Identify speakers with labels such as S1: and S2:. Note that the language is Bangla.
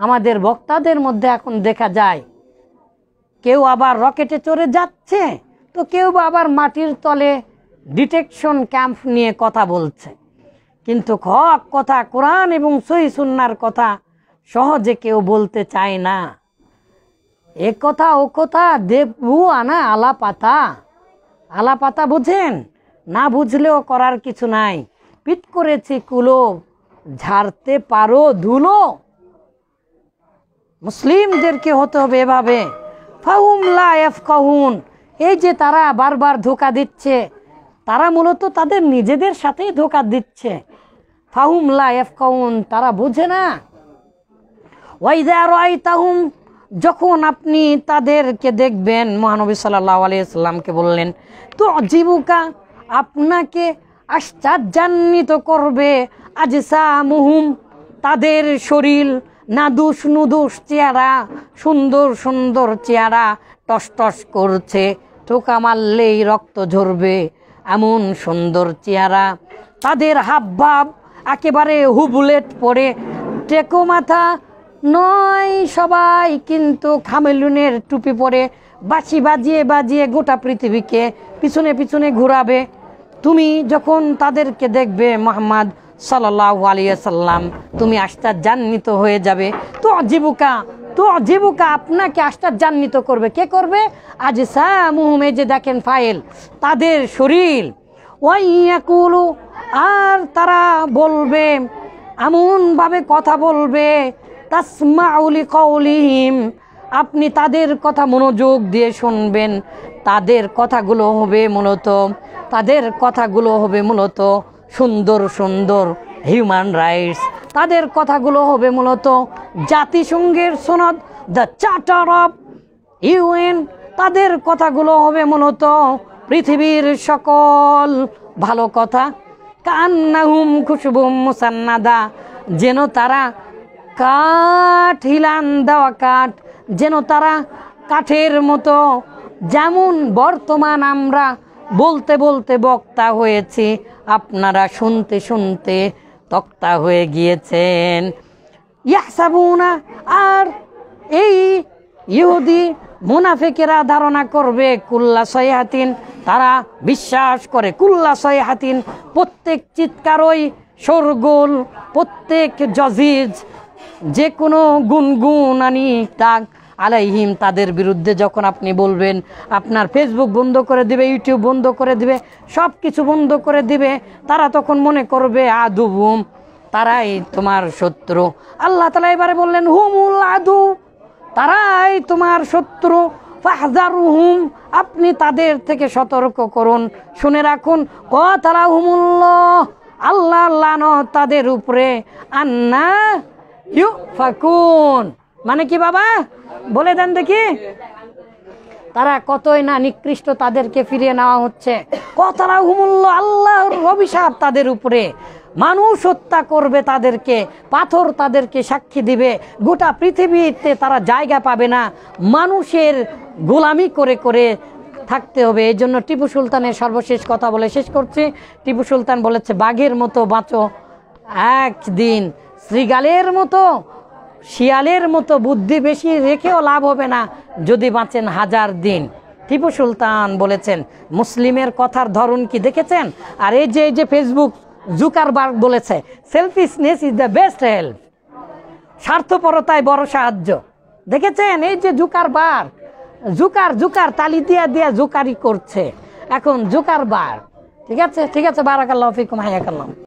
S1: আমাদের বক্তাদের মধ্যে এখন দেখা যায় কেউ আবার রকেটে চড়ে যাচ্ছে, তো কেউ আবার মাটির তলে ডিটেকশন ক্যাম্প নিয়ে কথা বলছে। কিন্তু হক কথা, কোরআন এবং সহিহ সুন্নাহর কথা সহজে কেউ বলতে চায় না। এ কথা ও কথা দেবু আনা আলা পাতা। আলা পাতা বুঝেন? না বুঝলেও করার কিছু নাই। পিট করেছি কুলো, ঝাড়তে পারো ধুলো। মুসলিমদেরকে হতে হবে এভাবে। ফাহুম লা ইয়াফকাহুন, এই যে তারা বারবার ধোঁকা দিচ্ছে, তারা মূলত তাদের নিজেদের সাথেই ধোঁকা দিচ্ছে। ফাহুম লা ইয়াফকাহুন, তারা বুঝে না। ওয়াইযা রাআইতাহুম, যখন আপনি তাদেরকে দেখবেন, মহানবী সাল্লাল্লাহু আলাইহি সাল্লামকে বললেন, তো জীবুকা, আপনাকে আশ্চর্যান্বিত করবে, আজসামুহুম, তাদের শরীর, নাদুস নুদুস চেহারা, সুন্দর সুন্দর চেহারা, টস টস করছে, টোকা মারলেই রক্ত ঝরবে এমন সুন্দর চেহারা। তাদের হাবভাব একেবারে হুবুলেট পরে, টেকো মাথা নয় সবাই, কিন্তু খামেলুনের টুপি পরে বাঁশি বাজিয়ে বাজিয়ে গোটা পৃথিবীকে পিছনে পিছনে ঘুরাবে। তুমি যখন তাদেরকে দেখবে মুহাম্মদ সাল্লাল্লাহু আলাইহি সাল্লাম, তুমি আশ্চর্যান্বিত হয়ে যাবে। তো জীবুকা, আপনাকে আশ্চর্যান্বিত করবে। কে করবে? আজসামুহুম, এই যে দেখেন ফাইল, তাদের শরীর। ওয়াইয়াকুলু, আর তারা বলবে, এমনভাবে কথা বলবে, তাসমাউ লিকাউলিহিম, আপনি তাদের কথা মনোযোগ দিয়ে শুনবেন। তাদের কথাগুলো হবে মূলত সুন্দর সুন্দর হিউম্যান রাইটস। তাদের কথাগুলো হবে মূলত জাতিসংঘের সনদ, দ্য চার্টার অফ ইউএন। তাদের কথাগুলো হবে মূলত পৃথিবীর সকল ভালো কথা। কান্নাহুম খুশবুম মুসান্নাদা, যেন তারা কাঠ, হিলান দেওয়া কাঠ, যেন তারা কাঠের মতো। যেমন বর্তমান আমরা বলতে বলতে বক্তা হয়েছি, আপনারা শুনতে শুনতে তক্তা হয়ে গিয়েছেন। ইয়াহসাবুনা, আর এই ইহুদি মুনাফিকেরা ধারণা করবে, কুল্লা সয়হাতিন, তারা বিশ্বাস করে, কুল্লা সয়হাতিন, প্রত্যেক চিৎকারই শোরগোল, প্রত্যেক জজিজ, যে কোনো গুনগুনানি ডাক, আলাইহিম, তাদের বিরুদ্ধে যখন আপনি বলবেন, আপনার ফেসবুক বন্ধ করে দিবে, ইউটিউব বন্ধ করে দিবে, সব কিছু বন্ধ করে দিবে। তারা তখন মনে করবে আদুবুম, তারাই তোমার শত্রু। আল্লাহ তাআলা এবারে বললেন হুমুল আদু, তারাই তোমার শত্রু। ফাহজারুহুম, আপনি তাদের থেকে সতর্ক করুন, শুনে রাখুন। কাতালাহুমুল্লাহ, আল্লাহ লানত তাদের উপরে। আন্না ইউফাকুন, মানে কি বাবা বলে দেন দেখি? তারা কতই না নিকৃষ্ট, তাদেরকে ফিরিয়ে নেওয়া হচ্ছে। কাতালাহুমুল্লাহ, আল্লাহর অভিশাপ তাদের উপরে। মানুষ হত্যা করবে তাদেরকে, পাথর তাদেরকে সাক্ষী দিবে, গোটা পৃথিবীতে তারা জায়গা পাবে না, মানুষের গোলামি করে করে থাকতে হবে। এই জন্য টিপু সুলতানের সর্বশেষ কথা বলে শেষ করছি। টিপু সুলতান বলেছে, বাঘের মতো বাঁচো একদিন, শ্রীগালের মতো, শিয়ালের মতো বুদ্ধি বেশি রেখেও লাভ হবে না যদি বাঁচেন 1000 দিন। টিপু সুলতান বলেছেন। মুসলিমের কথার ধরন কি দেখেছেন? আর এই যে ফেসবুক জুকারবার্গ বলেছে, selfishness is the best help, স্বার্থপরতায় বড় সাহায্য। দেখেছেন? এই যে জুকারবার্গ, জুকার তালি দিয়া জুকারি করছে এখন জুকারবার্গ। ঠিক আছে, বারাকাল্লাহু ফিকুম, হায়াকাল্লাহ।